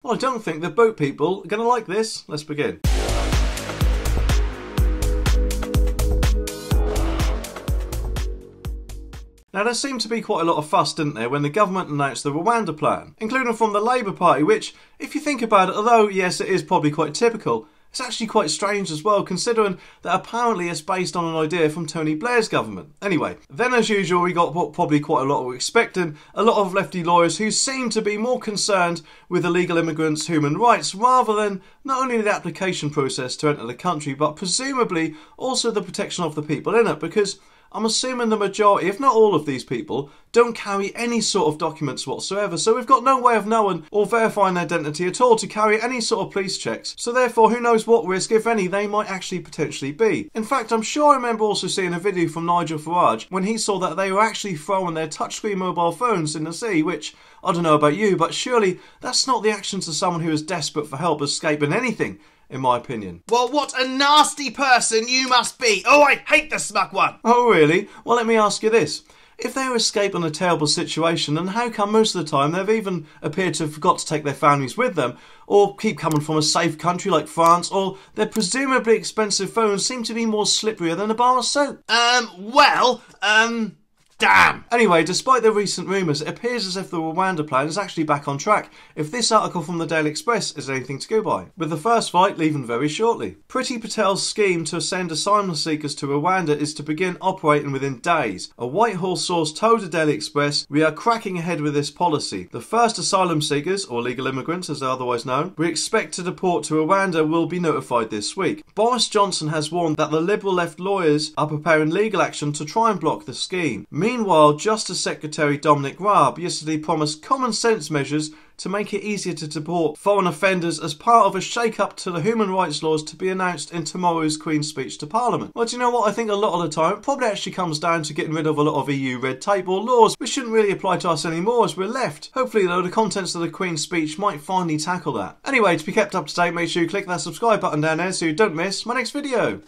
Well, I don't think the boat people are going to like this. Let's begin. Now, there seemed to be quite a lot of fuss, didn't there, when the government announced the Rwanda plan, including from the Labour Party, which, if you think about it, although, yes, it is probably quite typical, it's actually quite strange as well, considering that apparently it's based on an idea from Tony Blair's government. Anyway, then as usual, we got what probably quite a lot were expecting, a lot of lefty lawyers who seem to be more concerned with illegal immigrants' human rights, rather than not only the application process to enter the country, but presumably also the protection of the people in it, because I'm assuming the majority, if not all of these people, don't carry any sort of documents whatsoever, so we've got no way of knowing or verifying their identity at all to carry any sort of police checks. So therefore, who knows what risk, if any, they might actually potentially be. In fact, I'm sure I remember also seeing a video from Nigel Farage when he saw that they were actually throwing their touchscreen mobile phones in the sea, which, I don't know about you, but surely that's not the actions of someone who is desperate for help escaping anything, in my opinion. Well, what a nasty person you must be. Oh, I hate the smug one. Oh, really? Well, let me ask you this. If they escape on a terrible situation, then how come most of the time they've even appeared to have forgot to take their families with them, or keep coming from a safe country like France, or their presumably expensive phones seem to be more slipperier than a bar of soap? Damn! Anyway, despite the recent rumours, it appears as if the Rwanda plan is actually back on track, if this article from the Daily Express is anything to go by, with the first flight leaving very shortly. Priti Patel's scheme to send asylum seekers to Rwanda is to begin operating within days. A Whitehall source told the Daily Express, "We are cracking ahead with this policy. The first asylum seekers, or legal immigrants as they're otherwise known, we expect to deport to Rwanda will be notified this week." Boris Johnson has warned that the Liberal left lawyers are preparing legal action to try and block the scheme. Meanwhile, Justice Secretary Dominic Raab yesterday promised common sense measures to make it easier to deport foreign offenders as part of a shake-up to the human rights laws to be announced in tomorrow's Queen's speech to Parliament. Well, do you know what? I think a lot of the time it probably actually comes down to getting rid of a lot of EU red tape or laws which shouldn't really apply to us anymore as we're left. Hopefully, though, the contents of the Queen's speech might finally tackle that. Anyway, to be kept up to date, make sure you click that subscribe button down there so you don't miss my next video.